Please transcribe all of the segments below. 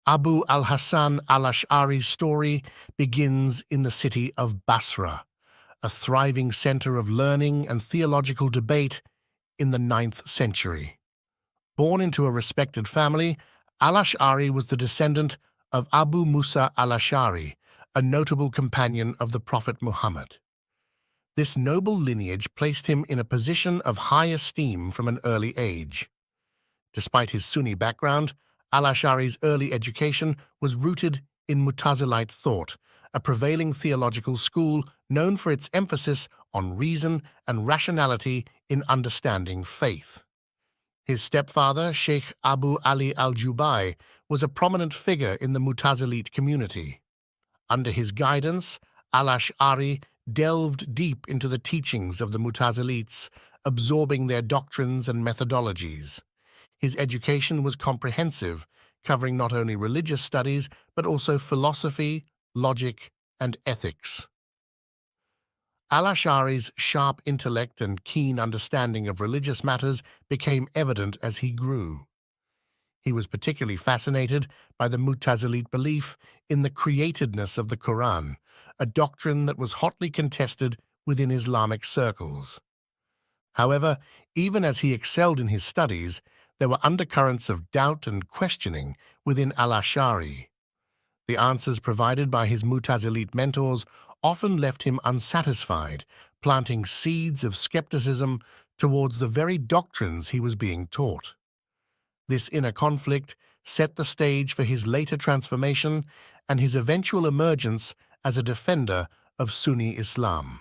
Abu al-Hasan al-Ash'ari's story begins in the city of Basra, a thriving center of learning and theological debate in the 9th century. Born into a respected family, al-Ash'ari was the descendant of Abu Musa al-Ash'ari, a notable companion of the Prophet Muhammad. This noble lineage placed him in a position of high esteem from an early age. Despite his Sunni background, al-Ash'ari's early education was rooted in Mu'tazilite thought, a prevailing theological school known for its emphasis on reason and rationality in understanding faith. His stepfather, Sheikh Abu Ali al-Jubai, was a prominent figure in the Mu'tazilite community. Under his guidance, al-Ash'ari delved deep into the teachings of the Mu'tazilites, absorbing their doctrines and methodologies. His education was comprehensive, covering not only religious studies, but also philosophy, logic, and ethics. Al-Ash'ari's sharp intellect and keen understanding of religious matters became evident as he grew. He was particularly fascinated by the Mu'tazilite belief in the createdness of the Quran, a doctrine that was hotly contested within Islamic circles. However, even as he excelled in his studies, there were undercurrents of doubt and questioning within al-Ash'ari. The answers provided by his Mu'tazilite mentors often left him unsatisfied, planting seeds of skepticism towards the very doctrines he was being taught. This inner conflict set the stage for his later transformation and his eventual emergence as a defender of Sunni Islam.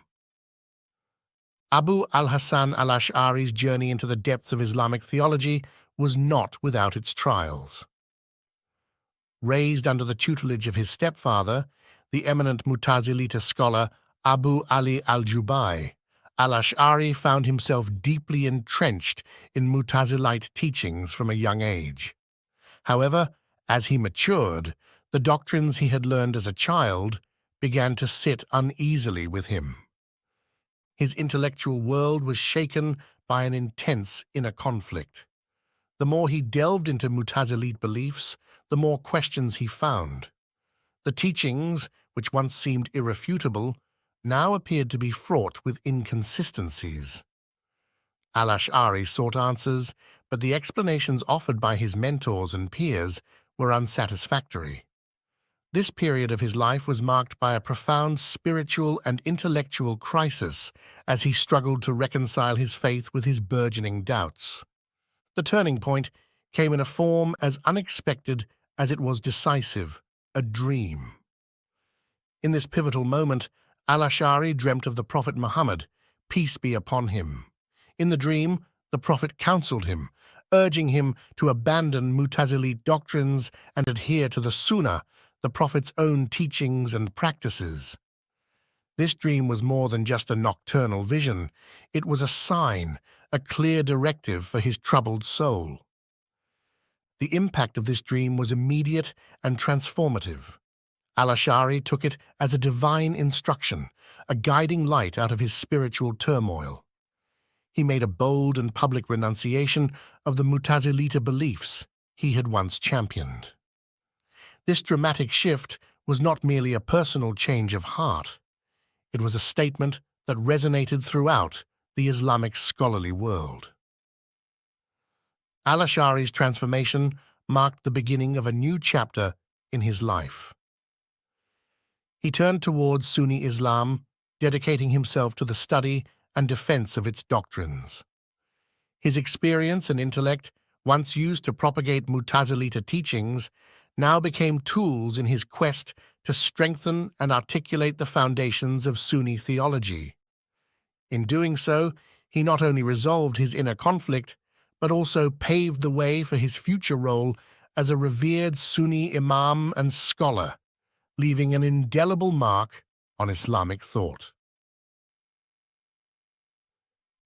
Abu al-Hasan al-Ash'ari's journey into the depths of Islamic theology was not without its trials. Raised under the tutelage of his stepfather, the eminent Mu'tazilite scholar Abu Ali al-Jubai, al-Ash'ari found himself deeply entrenched in Mu'tazilite teachings from a young age. However, as he matured, the doctrines he had learned as a child began to sit uneasily with him. His intellectual world was shaken by an intense inner conflict. The more he delved into Mu'tazilite beliefs, the more questions he found. The teachings, which once seemed irrefutable, now appeared to be fraught with inconsistencies. Al-Ash'ari sought answers, but the explanations offered by his mentors and peers were unsatisfactory. This period of his life was marked by a profound spiritual and intellectual crisis as he struggled to reconcile his faith with his burgeoning doubts. The turning point came in a form as unexpected as it was decisive, a dream. In this pivotal moment, al-Ash'ari dreamt of the Prophet Muhammad, peace be upon him. In the dream, the Prophet counseled him, urging him to abandon Mu'tazilite doctrines and adhere to the Sunnah, the Prophet's own teachings and practices. This dream was more than just a nocturnal vision. It was a sign, a clear directive for his troubled soul. The impact of this dream was immediate and transformative. Al-Ash'ari took it as a divine instruction, a guiding light out of his spiritual turmoil. He made a bold and public renunciation of the Mu'tazilite beliefs he had once championed. This dramatic shift was not merely a personal change of heart. It was a statement that resonated throughout the Islamic scholarly world. Al-Ash'ari's transformation marked the beginning of a new chapter in his life. He turned towards Sunni Islam, dedicating himself to the study and defense of its doctrines. His experience and intellect, once used to propagate Mu'tazilite teachings, now became tools in his quest to strengthen and articulate the foundations of Sunni theology. In doing so, he not only resolved his inner conflict, but also paved the way for his future role as a revered Sunni imam and scholar, leaving an indelible mark on Islamic thought.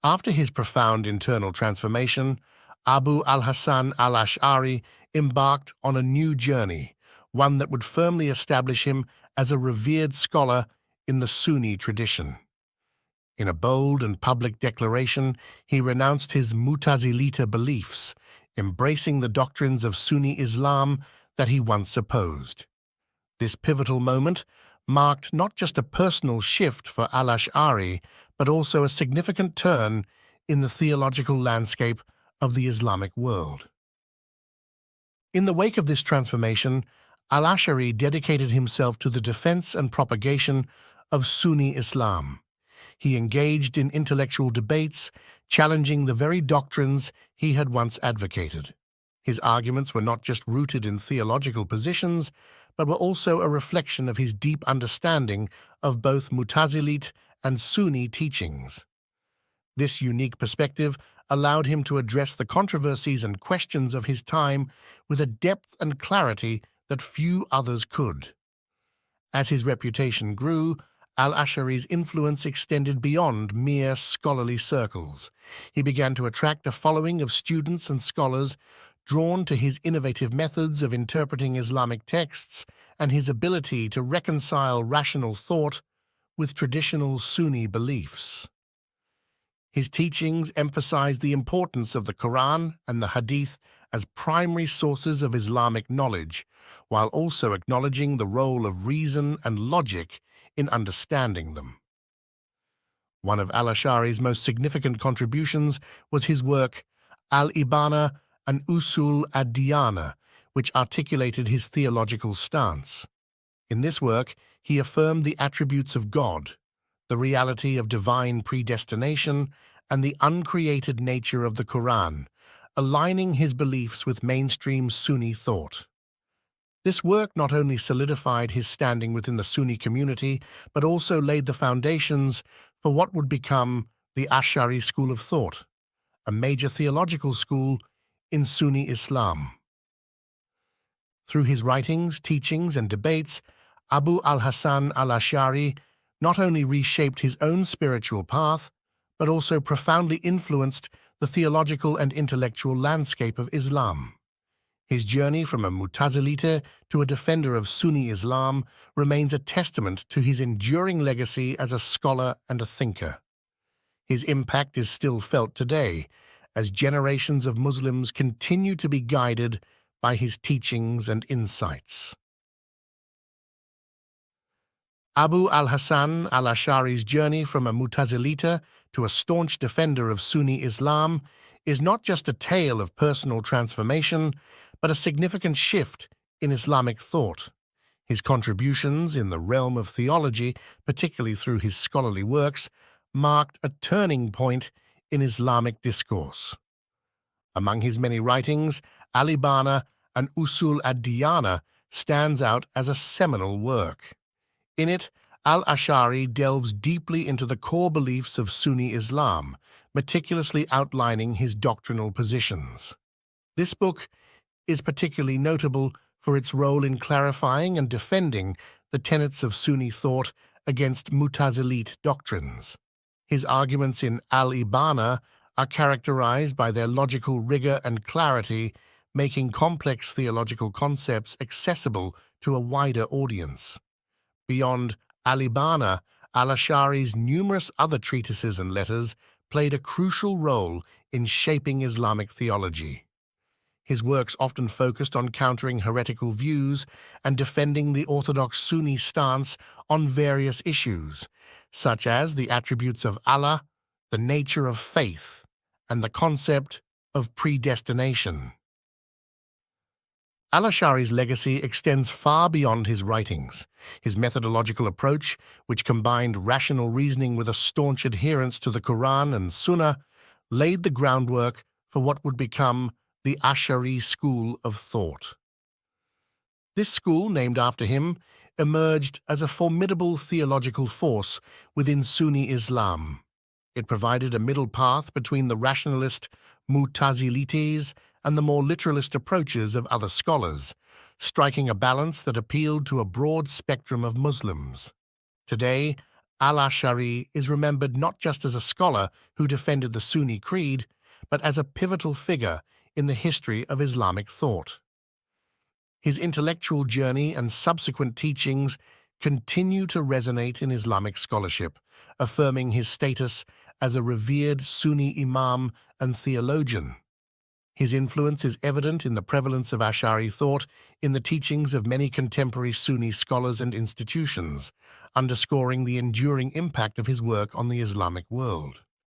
After his profound internal transformation, Abu al-Hasan al-Ash'ari embarked on a new journey, one that would firmly establish him as a revered scholar in the Sunni tradition. In a bold and public declaration, he renounced his Mu'tazilite beliefs, embracing the doctrines of Sunni Islam that he once opposed. This pivotal moment marked not just a personal shift for al-Ash'ari, but also a significant turn in the theological landscape of the Islamic world. In the wake of this transformation, al-Ash'ari dedicated himself to the defense and propagation of Sunni Islam. He engaged in intellectual debates, challenging the very doctrines he had once advocated. His arguments were not just rooted in theological positions, but were also a reflection of his deep understanding of both Mu'tazilite and Sunni teachings. This unique perspective allowed him to address the controversies and questions of his time with a depth and clarity that few others could. As his reputation grew, al-Ash'ari's influence extended beyond mere scholarly circles. He began to attract a following of students and scholars drawn to his innovative methods of interpreting Islamic texts and his ability to reconcile rational thought with traditional Sunni beliefs. His teachings emphasized the importance of the Quran and the Hadith as primary sources of Islamic knowledge, while also acknowledging the role of reason and logic in understanding them. One of al-Ash'ari's most significant contributions was his work Al-Ibana and Usul ad-Diyana, which articulated his theological stance. In this work, he affirmed the attributes of God, the reality of divine predestination, and the uncreated nature of the Quran, aligning his beliefs with mainstream Sunni thought. This work not only solidified his standing within the Sunni community, but also laid the foundations for what would become the Ash'ari school of thought, a major theological school in Sunni Islam. Through his writings, teachings, and debates, Abu al-Hasan al-Ash'ari not only reshaped his own spiritual path, but also profoundly influenced the theological and intellectual landscape of Islam. His journey from a Mu'tazilite to a defender of Sunni Islam remains a testament to his enduring legacy as a scholar and a thinker. His impact is still felt today, as generations of Muslims continue to be guided by his teachings and insights. Abu al-Hasan al-Ash'ari's journey from a Mu'tazilite to a staunch defender of Sunni Islam is not just a tale of personal transformation, but a significant shift in Islamic thought. His contributions in the realm of theology, particularly through his scholarly works, marked a turning point in Islamic discourse. Among his many writings, Al-Ibana and Usul ad-Diyana stands out as a seminal work. In it, al-Ash'ari delves deeply into the core beliefs of Sunni Islam, meticulously outlining his doctrinal positions. This book is particularly notable for its role in clarifying and defending the tenets of Sunni thought against Mu'tazilite doctrines. His arguments in Al-Ibana are characterized by their logical rigor and clarity, making complex theological concepts accessible to a wider audience. Beyond Al-Ibana, al-Ash'ari's numerous other treatises and letters played a crucial role in shaping Islamic theology. His works often focused on countering heretical views and defending the orthodox Sunni stance on various issues, such as the attributes of Allah, the nature of faith, and the concept of predestination. Al-Ash'ari's legacy extends far beyond his writings. His methodological approach, which combined rational reasoning with a staunch adherence to the Quran and Sunnah, laid the groundwork for what would become the Ash'ari school of thought. This school, named after him, emerged as a formidable theological force within Sunni Islam. It provided a middle path between the rationalist Mu'tazilites and the more literalist approaches of other scholars, striking a balance that appealed to a broad spectrum of Muslims. Today, al-Ash'ari is remembered not just as a scholar who defended the Sunni creed, but as a pivotal figure in the history of Islamic thought. His intellectual journey and subsequent teachings continue to resonate in Islamic scholarship, affirming his status as a revered Sunni imam and theologian. His influence is evident in the prevalence of Ash'ari thought in the teachings of many contemporary Sunni scholars and institutions, underscoring the enduring impact of his work on the Islamic world.